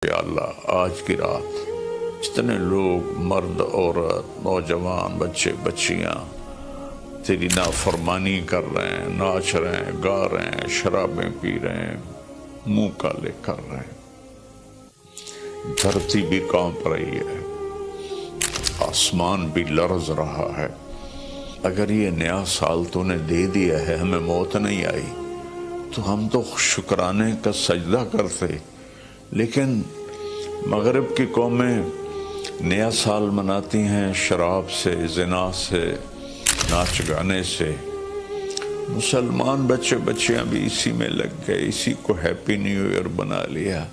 یا اللہ آج کی رات جتنے لوگ مرد عورت نوجوان بچے بچیاں تیری نافرمانی کر رہے ہیں، ناچ رہے ہیں، گا رہے ہیں، شرابیں پی رہے ہیں، منہ کالے کر رہے ہیں، دھرتی بھی کانپ رہی ہے، آسمان بھی لرز رہا ہے۔ اگر یہ نیا سال تو نے دے دیا ہے، ہمیں موت نہیں آئی تو ہم تو شکرانے کا سجدہ کرتے، لیکن مغرب کی قومیں نیا سال مناتی ہیں شراب سے، زنا سے، ناچ گانے سے۔ مسلمان بچے بچیاں بھی اسی میں لگ گئے، اسی کو ہیپی نیو ایئر بنا لیا۔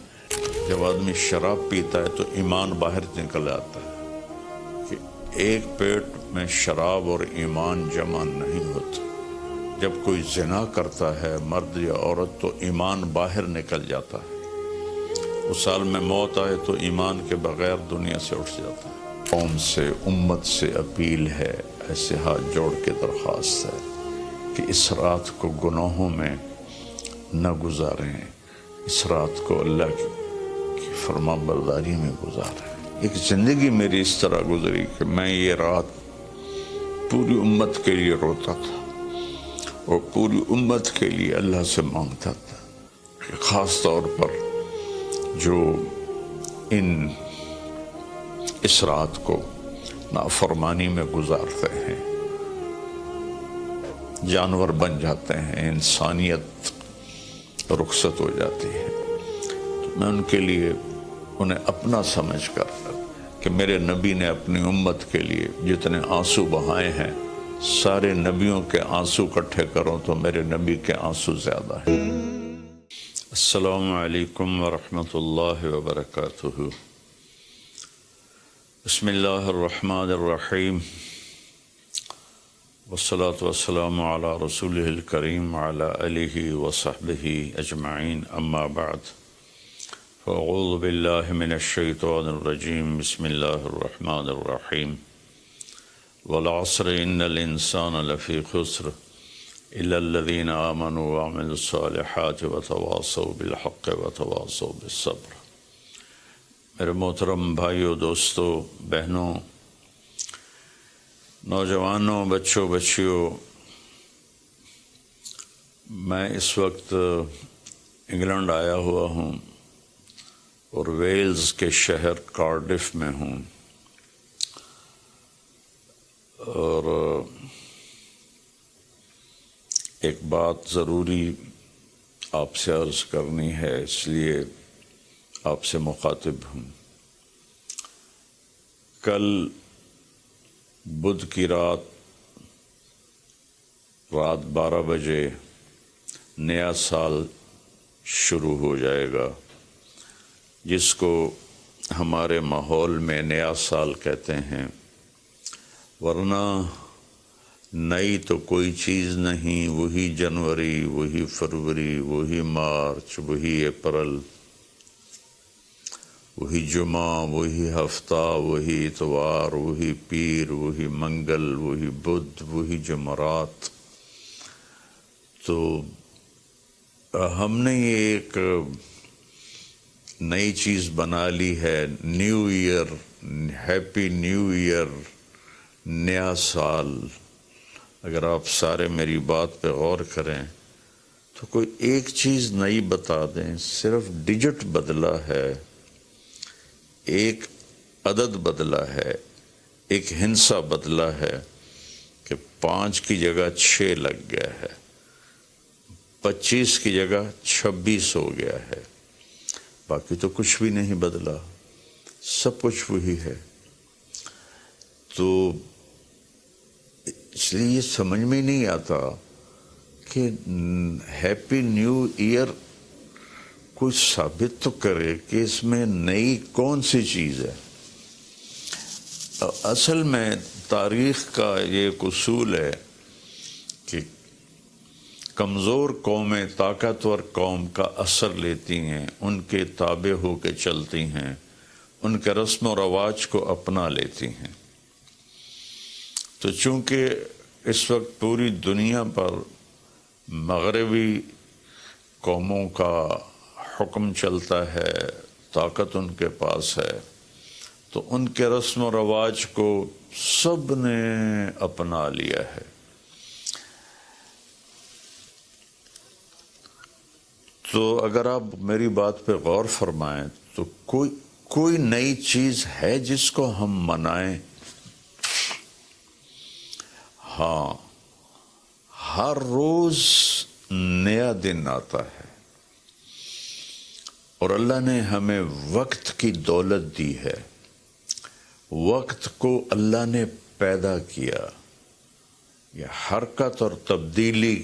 جب آدمی شراب پیتا ہے تو ایمان باہر نکل آتا ہے کہ ایک پیٹ میں شراب اور ایمان جمع نہیں ہوتا۔ جب کوئی زنا کرتا ہے مرد یا عورت تو ایمان باہر نکل جاتا ہے۔ اس سال میں موت آئے تو ایمان کے بغیر دنیا سے اٹھ جاتا ہے۔ قوم سے، امت سے اپیل ہے، ایسے ہاتھ جوڑ کے درخواست ہے کہ اس رات کو گناہوں میں نہ گزاریں، اس رات کو اللہ کی فرما برداری میں گزاریں۔ ایک زندگی میری اس طرح گزری کہ میں یہ رات پوری امت کے لیے روتا تھا اور پوری امت کے لیے اللہ سے مانگتا تھا کہ خاص طور پر جو اس رات کو نافرمانی میں گزارتے ہیں، جانور بن جاتے ہیں، انسانیت رخصت ہو جاتی ہے، تو میں ان کے لیے انہیں اپنا سمجھ کر کہ میرے نبی نے اپنی امت کے لیے جتنے آنسو بہائے ہیں، سارے نبیوں کے آنسو اکٹھے کروں تو میرے نبی کے آنسو زیادہ ہیں۔ السلام علیکم ورحمۃ اللہ وبرکاتہ۔ بسم اللہ الرحمن الرحیم، والصلاة والسلام علی رسولہ الکریم وعلی آلہ وصحبہ اجمعین، اما بعد، فاعوذ باللہ من الشیطان الرجیم، بسم اللہ الرحمن الرحیم، والعصر ان الانسان لفی خسر الا الذین آمنوا وعملوا الصالحات وتواصوا بالحق وتواصوا بالصبر۔ میرے محترم بھائیوں، دوستوں، بہنوں، نوجوانوں، بچوں بچیوں، میں اس وقت انگلینڈ آیا ہوا ہوں اور ویلز کے شہر کارڈف میں ہوں، اور ایک بات ضروری آپ سے عرض کرنی ہے، اس لیے آپ سے مخاطب ہوں۔ کل بدھ کی رات 12 بجے نیا سال شروع ہو جائے گا، جس کو ہمارے ماحول میں نیا سال کہتے ہیں، ورنہ نئی تو کوئی چیز نہیں، وہی جنوری، وہی فروری، وہی مارچ، وہی اپریل، وہی جمعہ، وہی ہفتہ، وہی اتوار، وہی پیر، وہی منگل، وہی بدھ، وہی جمعرات۔ تو ہم نے یہ ایک نئی چیز بنا لی ہے، new year, happy new year, نیا سال۔ اگر آپ سارے میری بات پہ غور کریں تو کوئی ایک چیز نئی بتا دیں، صرف ڈیجٹ بدلا ہے، ایک عدد بدلا ہے، ایک ہندسہ بدلا ہے کہ 5 کی جگہ 6 لگ گیا ہے، 25 کی جگہ 26 ہو گیا ہے، باقی تو کچھ بھی نہیں بدلا، سب کچھ وہی ہے۔ تو اس لیے یہ سمجھ میں نہیں آتا کہ ہیپی نیو ایئر کچھ ثابت تو کرے کہ اس میں نئی کون سی چیز ہے۔ اصل میں تاریخ کا یہ ایک اصول ہے کہ کمزور قومیں طاقتور قوم کا اثر لیتی ہیں، ان کے تابع ہو کے چلتی ہیں، ان کے رسم و رواج کو اپنا لیتی ہیں۔ تو چونکہ اس وقت پوری دنیا پر مغربی قوموں کا حکم چلتا ہے، طاقت ان کے پاس ہے، تو ان کے رسم و رواج کو سب نے اپنا لیا ہے۔ تو اگر آپ میری بات پہ غور فرمائیں تو کوئی نئی چیز ہے جس کو ہم منائیں؟ ہاں، ہر روز نیا دن آتا ہے، اور اللہ نے ہمیں وقت کی دولت دی ہے۔ وقت کو اللہ نے پیدا کیا۔ یہ حرکت اور تبدیلی،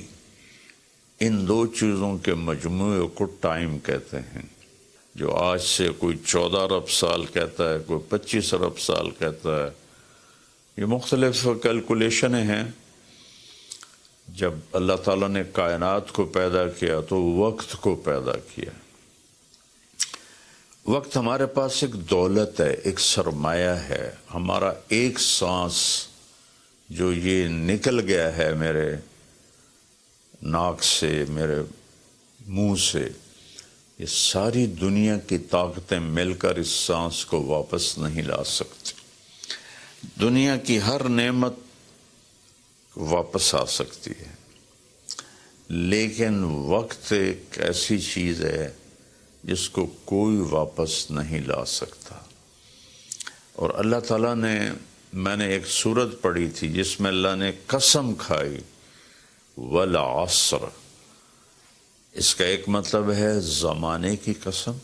ان دو چیزوں کے مجموعے کو ٹائم کہتے ہیں۔ جو آج سے کوئی 14 ارب سال کہتا ہے، کوئی 25 ارب سال کہتا ہے، یہ مختلف کیلکولیشنیں ہیں۔ جب اللہ تعالیٰ نے کائنات کو پیدا کیا تو وقت کو پیدا کیا۔ وقت ہمارے پاس ایک دولت ہے، ایک سرمایہ ہے۔ ہمارا ایک سانس جو یہ نکل گیا ہے میرے ناک سے، میرے منہ سے، یہ ساری دنیا کی طاقتیں مل کر اس سانس کو واپس نہیں لا سکتی۔ دنیا کی ہر نعمت واپس آ سکتی ہے، لیکن وقت ایک ایسی چیز ہے جس کو کوئی واپس نہیں لا سکتا۔ اور اللہ تعالیٰ نے، میں نے ایک سورت پڑھی تھی جس میں اللہ نے قسم کھائی، والعصر۔ اس کا ایک مطلب ہے زمانے کی قسم،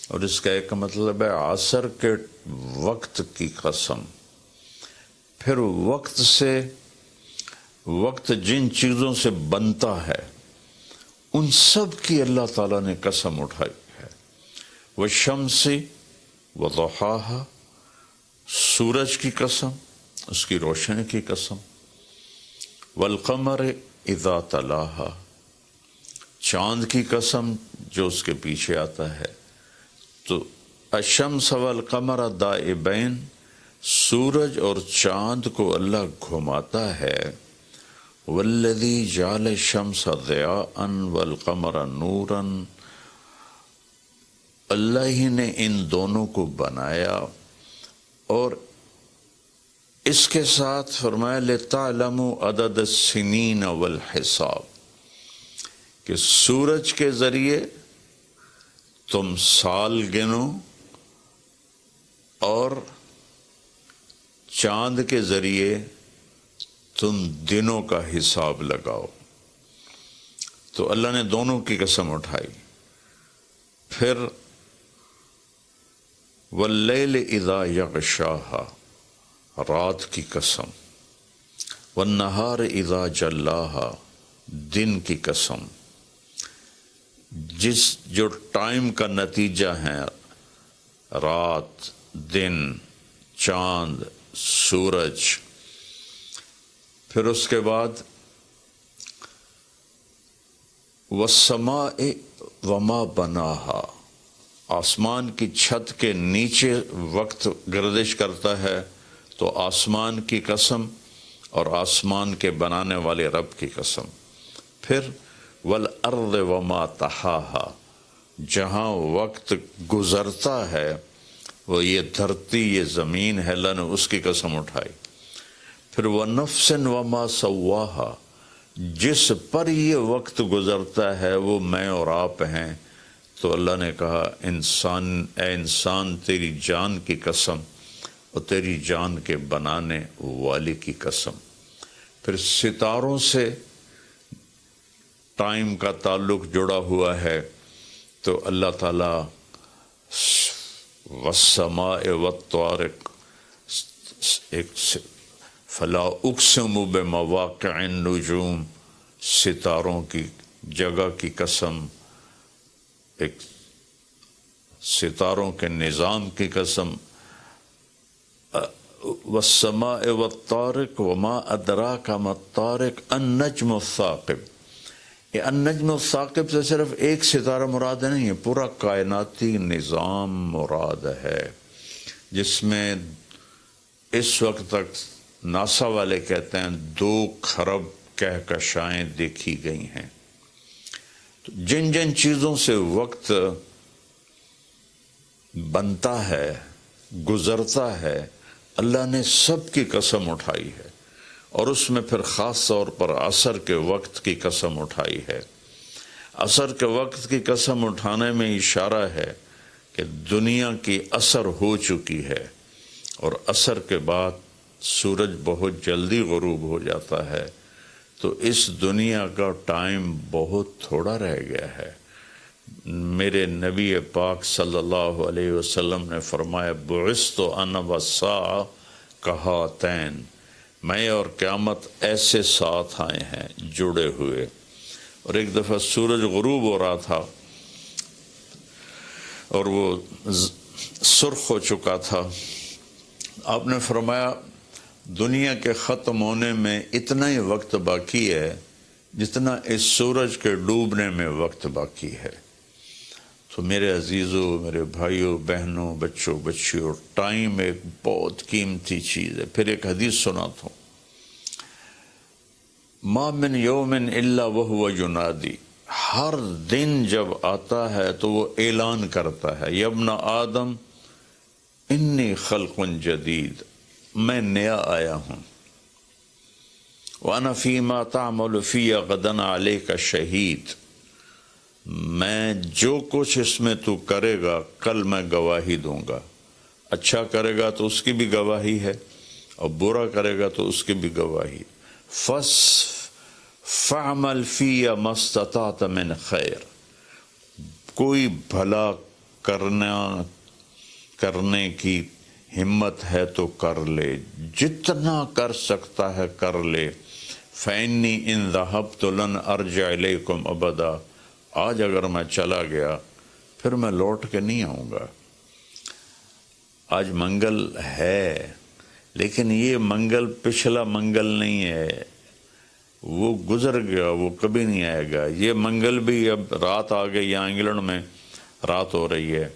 اور اس کا ایک مطلب ہے عصر کے وقت کی قسم۔ پھر وقت جن چیزوں سے بنتا ہے ان سب کی اللہ تعالیٰ نے قسم اٹھائی ہے۔ والشمس وضحاها، سورج کی قسم، اس کی روشنی کی قسم۔ والقمر اذا تلاها، چاند کی قسم جو اس کے پیچھے آتا ہے۔ تو الشمس والقمر دائبین، سورج اور چاند کو اللہ گھماتا ہے۔ والذی جعل الشمس ضیاء والقمر نورا، اللہ ہی نے ان دونوں کو بنایا، اور اس کے ساتھ فرمایا لِتَعْلَمُوا عَدَدَ السِّنِينَ وَالْحِسَابِ، کہ سورج کے ذریعے تم سال گنو اور چاند کے ذریعے تم دنوں کا حساب لگاؤ۔ تو اللہ نے دونوں کی قسم اٹھائی۔ پھر واللیل اذا یغشاہا، رات کی قسم۔ والنہار اذا جلاہا، دن کی قسم۔ جو ٹائم کا نتیجہ ہے، رات، دن، چاند، سورج۔ پھر اس کے بعد والسماء وما بناہا، آسمان کی چھت کے نیچے وقت گردش کرتا ہے، تو آسمان کی قسم اور آسمان کے بنانے والے رب کی قسم۔ پھر والارض وما طحاہا، جہاں وقت گزرتا ہے وہ یہ دھرتی، یہ زمین ہے، اللہ نے اس کی قسم اٹھائی۔ پھر وَنَفْسٍ وَمَا سَوَّاهَا، جس پر یہ وقت گزرتا ہے وہ میں اور آپ ہیں، تو اللہ نے کہا اے انسان تیری جان کی قسم اور تیری جان کے بنانے والے کی قسم۔ پھر ستاروں سے ٹائم کا تعلق جڑا ہوا ہے، تو اللہ تعالیٰ والسماء والطارق، فلا اقسم بمواقع النجوم، ستاروں کی جگہ کی قسم، ایک ستاروں کے نظام کی قسم۔ والسماء والطارق وما ادراک ما الطارق النجم الثاقب، یہ النجم الثاقب سے صرف ایک ستارہ مراد نہیں ہے، پورا کائناتی نظام مراد ہے، جس میں اس وقت تک ناسا والے کہتے ہیں 2 خرب کہکشائیں دیکھی گئی ہیں۔ تو جن چیزوں سے وقت بنتا ہے، گزرتا ہے، اللہ نے سب کی قسم اٹھائی ہے، اور اس میں پھر خاص طور پر عصر کے وقت کی قسم اٹھائی ہے۔ عصر کے وقت کی قسم اٹھانے میں اشارہ ہے کہ دنیا کی عصر ہو چکی ہے، اور عصر کے بعد سورج بہت جلدی غروب ہو جاتا ہے، تو اس دنیا کا ٹائم بہت تھوڑا رہ گیا ہے۔ میرے نبی پاک صلی اللہ علیہ وسلم نے فرمایا بعثت انا والساعہ کہاتین، میں اور قیامت ایسے ساتھ آئے ہیں جڑے ہوئے۔ اور ایک دفعہ سورج غروب ہو رہا تھا اور وہ سرخ ہو چکا تھا، آپ نے فرمایا دنیا کے ختم ہونے میں اتنا ہی وقت باقی ہے جتنا اس سورج کے ڈوبنے میں وقت باقی ہے۔ تو میرے عزیزوں، میرے بھائیوں، بہنوں، بچوں، بچیوں، ٹائم ایک بہت قیمتی چیز ہے۔ پھر ایک حدیث سناتا ہوں، ما من یوم الا وہو ینادی، ہر دن جب آتا ہے تو وہ اعلان کرتا ہے، یا ابن آدم انی خلق جدید، میں نیا آیا ہوں، وَأَنَا فِي مَا تَعْمَلُ فِي غَدًا عَلَيْكَ شہید، میں جو کچھ اس میں تو کرے گا کل میں گواہی دوں گا۔ اچھا کرے گا تو اس کی بھی گواہی ہے، اور برا کرے گا تو اس کی بھی گواہی۔ فَعْمَلْ فِيَ مَا اسْتَطَعْتَ مِنْ خَيْرٍ، کوئی بھلا کرنے کی ہمت ہے تو کر لے، جتنا کر سکتا ہے کر لے۔ فَإِنِّي إِن ذَهَبْتُ لَنْ أَرْجِعَ إِلَيْكُمْ أَبَدًا، آج اگر میں چلا گیا پھر میں لوٹ کے نہیں آؤں گا۔ آج منگل ہے، لیکن یہ منگل پچھلا منگل نہیں ہے، وہ گزر گیا، وہ کبھی نہیں آئے گا۔ یہ منگل بھی اب رات آ گئی، یہاں انگلینڈ میں رات ہو رہی ہے،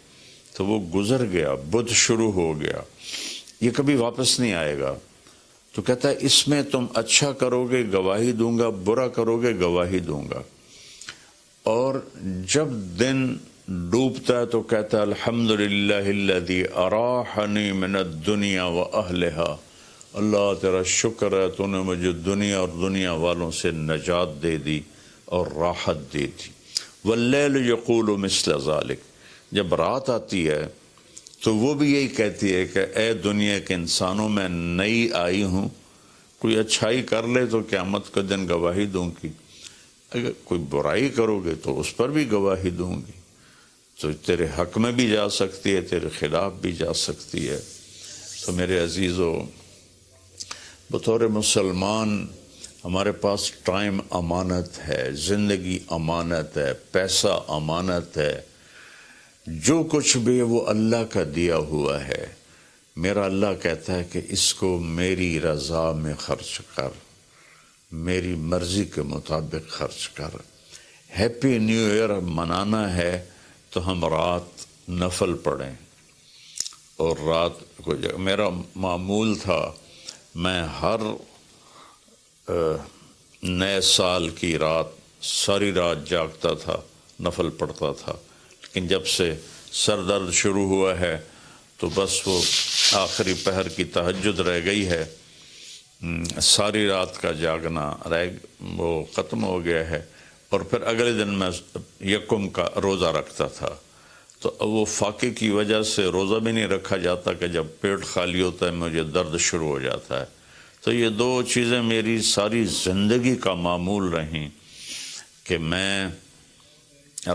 تو وہ گزر گیا، بدھ شروع ہو گیا، یہ کبھی واپس نہیں آئے گا۔ تو کہتا ہے اس میں تم اچھا کرو گے گواہی دوں گا، برا کرو گے گواہی دوں گا۔ اور جب دن ڈوبتا ہے تو کہتا ہے الحمدللہ الذی اراحنی من الدنیا واہلہا، اللہ تیرا شکر ہے تو نے مجھے دنیا اور دنیا والوں سے نجات دے دی اور راحت دے دی۔ واللیل یقول مثل ذلک، جب رات آتی ہے تو وہ بھی یہی کہتی ہے کہ اے دنیا کے انسانوں، میں نئی آئی ہوں، کوئی اچھائی کر لے تو قیامت کے دن گواہی دوں گی، اگر کوئی برائی کرو گے تو اس پر بھی گواہی دوں گی۔ تو تیرے حق میں بھی جا سکتی ہے، تیرے خلاف بھی جا سکتی ہے۔ تو میرے عزیزو، بطور مسلمان ہمارے پاس ٹائم امانت ہے، زندگی امانت ہے، پیسہ امانت ہے، جو کچھ بھی ہے وہ اللہ کا دیا ہوا ہے۔ میرا اللہ کہتا ہے کہ اس کو میری رضا میں خرچ کر، میری مرضی کے مطابق خرچ کر۔ ہیپی نیو ایئر منانا ہے تو ہم رات نفل پڑھیں، اور رات کو میرا معمول تھا میں ہر نئے سال کی رات ساری رات جاگتا تھا، نفل پڑھتا تھا، لیکن جب سے سر درد شروع ہوا ہے تو بس وہ آخری پہر کی تہجد رہ گئی ہے، ساری رات کا جاگنا وہ ختم ہو گیا ہے۔ اور پھر اگلے دن میں یکم کا روزہ رکھتا تھا، تو وہ فاقے کی وجہ سے روزہ بھی نہیں رکھا جاتا کہ جب پیٹ خالی ہوتا ہے مجھے درد شروع ہو جاتا ہے۔ تو یہ دو چیزیں میری ساری زندگی کا معمول رہیں کہ میں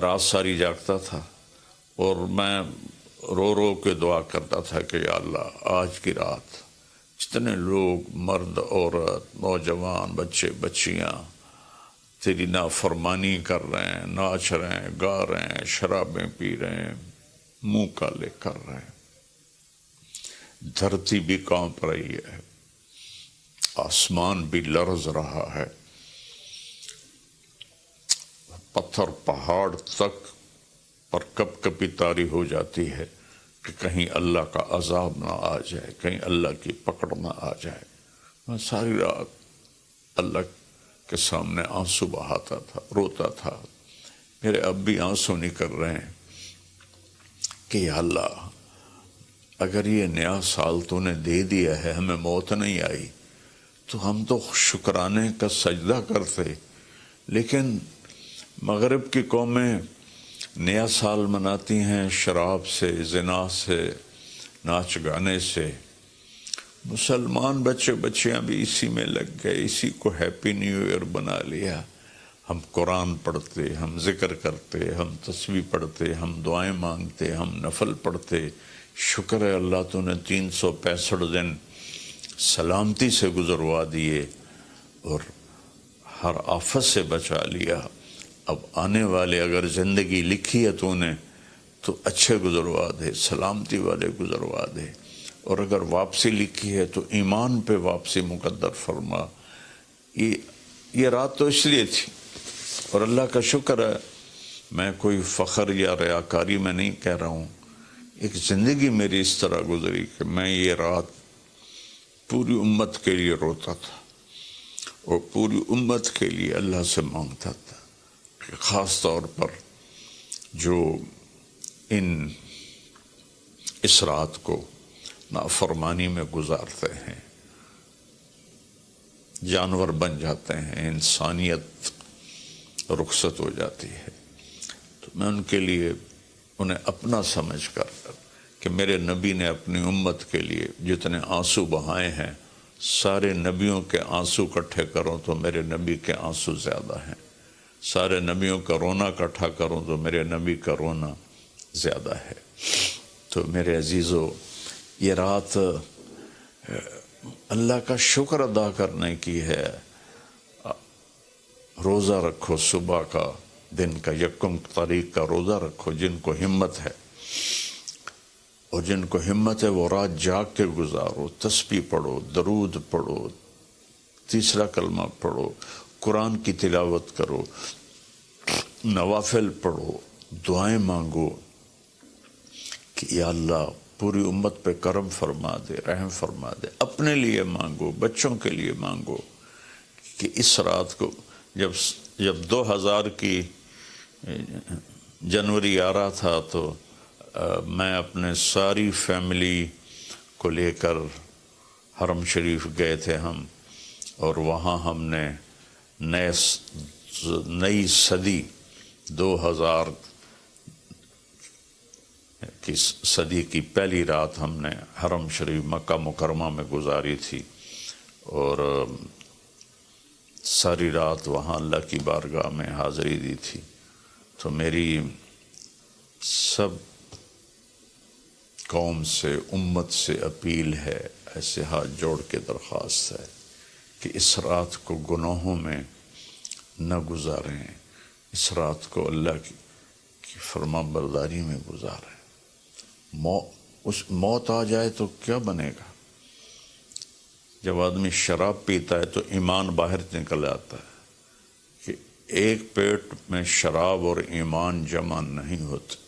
رات ساری جاگتا تھا، اور میں رو رو کے دعا کرتا تھا کہ یا اللہ آج کی رات جتنے لوگ، مرد، عورت، نوجوان، بچے بچیاں تیری نافرمانی کر رہے ہیں، ناچ رہے ہیں، گا رہے ہیں، شرابیں پی رہے ہیں، منہ کالے کر رہے ہیں، دھرتی بھی کانپ رہی ہے، آسمان بھی لرز رہا ہے، پتھر پہاڑ تک پر کپ کپی طاری ہو جاتی ہے کہ کہیں اللہ کا عذاب نہ آ جائے، کہیں اللہ کی پکڑ نہ آ جائے۔ میں ساری رات اللہ کے سامنے آنسو بہاتا تھا، روتا تھا، میرے اب بھی آنسو نکل رہے ہیں کہ یا اللہ اگر یہ نیا سال تو نے دے دیا ہے، ہمیں موت نہیں آئی، تو ہم تو شکرانے کا سجدہ کرتے۔ لیکن مغرب کی قومیں نیا سال مناتی ہیں شراب سے، زنا سے، ناچ گانے سے۔ مسلمان بچے بچیاں بھی اسی میں لگ گئے، اسی کو ہیپی نیو ایئر بنا لیا۔ ہم قرآن پڑھتے، ہم ذکر کرتے، ہم تسبیح پڑھتے، ہم دعائیں مانگتے، ہم نفل پڑھتے۔ شکر ہے اللہ تو نے 365 دن سلامتی سے گزروا دیے اور ہر آفت سے بچا لیا۔ اب آنے والے اگر زندگی لکھی ہے تو نے تو اچھے گزروا دے، سلامتی والے گزروا دے، اور اگر واپسی لکھی ہے تو ایمان پہ واپسی مقدر فرما۔ یہ رات تو اس لیے تھی، اور اللہ کا شکر ہے، میں کوئی فخر یا ریاکاری میں نہیں کہہ رہا ہوں، ایک زندگی میری اس طرح گزری کہ میں یہ رات پوری امت کے لیے روتا تھا اور پوری امت کے لیے اللہ سے مانگتا تھا کہ خاص طور پر جو اس رات کو نافرمانی میں گزارتے ہیں، جانور بن جاتے ہیں، انسانیت رخصت ہو جاتی ہے، تو میں ان کے لیے انہیں اپنا سمجھ کر کہ میرے نبی نے اپنی امت کے لیے جتنے آنسو بہائے ہیں، سارے نبیوں کے آنسو اکٹھے کروں تو میرے نبی کے آنسو زیادہ ہیں، سارے نبیوں کا رونا اکٹھا کروں تو میرے نبی کا رونا زیادہ ہے۔ تو میرے عزیزو، یہ رات اللہ کا شکر ادا کرنے کی ہے۔ روزہ رکھو، صبح کا دن کا یکم تاریخ کا روزہ رکھو، جن کو ہمت ہے، اور جن کو ہمت ہے وہ رات جاگ کے گزارو، تسبیح پڑھو، درود پڑھو، تیسرا کلمہ پڑھو، قرآن کی تلاوت کرو، نوافل پڑھو، دعائیں مانگو کہ یا اللہ پوری امت پہ کرم فرما دے، رحم فرما دے۔ اپنے لیے مانگو، بچوں کے لیے مانگو کہ اس رات کو جب 2000 کی جنوری آ رہا تھا تو میں اپنے ساری فیملی کو لے کر حرم شریف گئے تھے ہم، اور وہاں ہم نے نئی صدی 2000 کی صدی کی پہلی رات ہم نے حرم شریف مکہ مکرمہ میں گزاری تھی، اور ساری رات وہاں اللہ کی بارگاہ میں حاضری دی تھی۔ تو میری سب قوم سے، امت سے اپیل ہے، ایسے ہاتھ جوڑ کے درخواست ہے کہ اس رات کو گناہوں میں نہ گزاریں، اس رات کو اللہ کی فرما برداری میں گزاریں۔ موت آ جائے تو کیا بنے گا؟ جب آدمی شراب پیتا ہے تو ایمان باہر نکل آتا ہے کہ ایک پیٹ میں شراب اور ایمان جمع نہیں ہوتے۔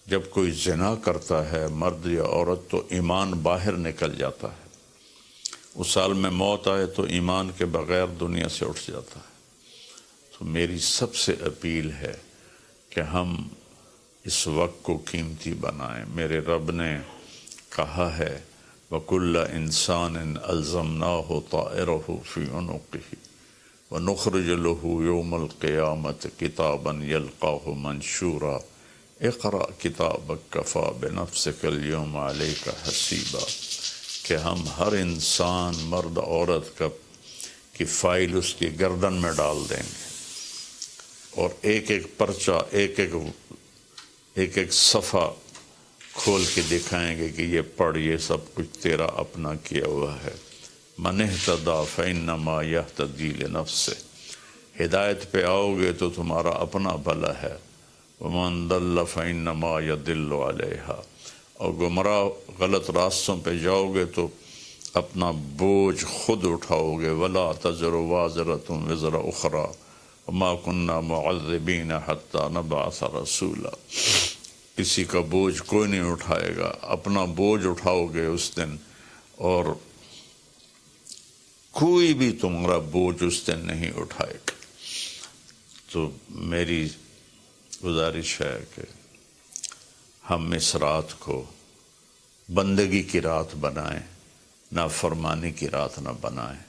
جب کوئی زنا کرتا ہے مرد یا عورت تو ایمان باہر نکل جاتا ہے، اس سال میں موت آئے تو ایمان کے بغیر دنیا سے اٹھ جاتا ہے۔ تو میری سب سے اپیل ہے کہ ہم اس وقت کو قیمتی بنائیں۔ میرے رب نے کہا ہے وَكُلَّ إِنسَانٍ أَلْزَمْنَاهُ طَائِرَهُ فِي عُنُقِهِ وَنُخْرِجُ لَهُ يَوْمَ الْقِيَامَةِ كِتَابًا يَلْقَاهُ مَنْشُورًا اقرأ كِتَابَكَ كَفَى بِنَفْسِكَ الْيَوْمَ عَلَيْكَ حَسِيبًا، کہ ہم ہر انسان مرد عورت کی فائل اس کی گردن میں ڈال دیں گے، اور ایک ایک پرچہ، ایک ایک صفحہ کھول کے دکھائیں گے کہ یہ پڑھ، یہ سب کچھ تیرا اپنا کیا ہوا ہے۔ من اہتدی فإنما یہتدی لنفسہ، ہدایت پہ آؤ گے تو تمہارا اپنا بھلا ہے، ومن ضل فإنما یضل علیہا، اور گمراہ غلط راستوں پہ جاؤ گے تو اپنا بوجھ خود اٹھاؤ گے۔ ولا تزر وازرۃ وزر اخری وما كنا معذبین حتی نبعث رسولا، کسی کا بوجھ کوئی نہیں اٹھائے گا، اپنا بوجھ اٹھاؤ گے اس دن، اور کوئی بھی تمہارا بوجھ اس دن نہیں اٹھائے گا۔ تو میری گزارش ہے کہ ہم اس رات کو بندگی کی رات بنائیں، نافرمانی کی رات نہ بنائیں۔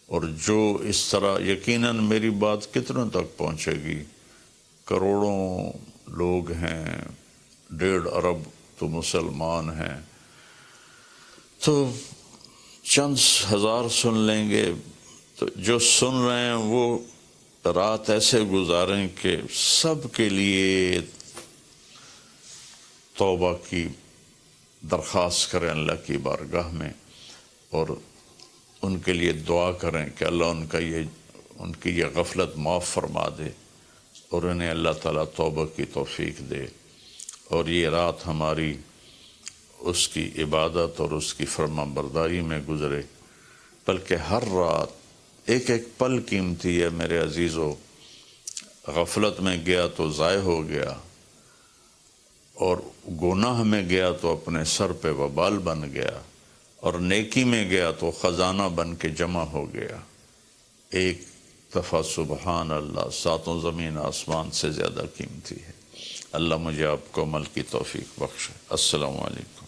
اور جو اس طرح، یقیناً میری بات کتنوں تک پہنچے گی، کروڑوں لوگ ہیں، 1.5 ارب تو مسلمان ہیں، تو چند ہزار سن لیں گے، تو جو سن رہے ہیں وہ رات ایسے گزاریں کہ سب کے لیے توبہ کی درخواست کریں اللہ کی بارگاہ میں، اور ان کے لیے دعا کریں کہ اللہ ان کی یہ غفلت معاف فرما دے، اور انہیں اللہ تعالیٰ توبہ کی توفیق دے، اور یہ رات ہماری اس کی عبادت اور اس کی فرما برداری میں گزرے، بلکہ ہر رات ایک ایک پل قیمتی ہے میرے عزیزو۔ غفلت میں گیا تو ضائع ہو گیا، اور گناہ میں گیا تو اپنے سر پہ وبال بن گیا، اور نیکی میں گیا تو خزانہ بن کے جمع ہو گیا۔ ایک دفعہ سبحان اللہ 7 زمین آسمان سے زیادہ قیمتی ہے۔ اللہ مجھے آپ کو عمل کی توفیق بخشے۔ السلام علیکم۔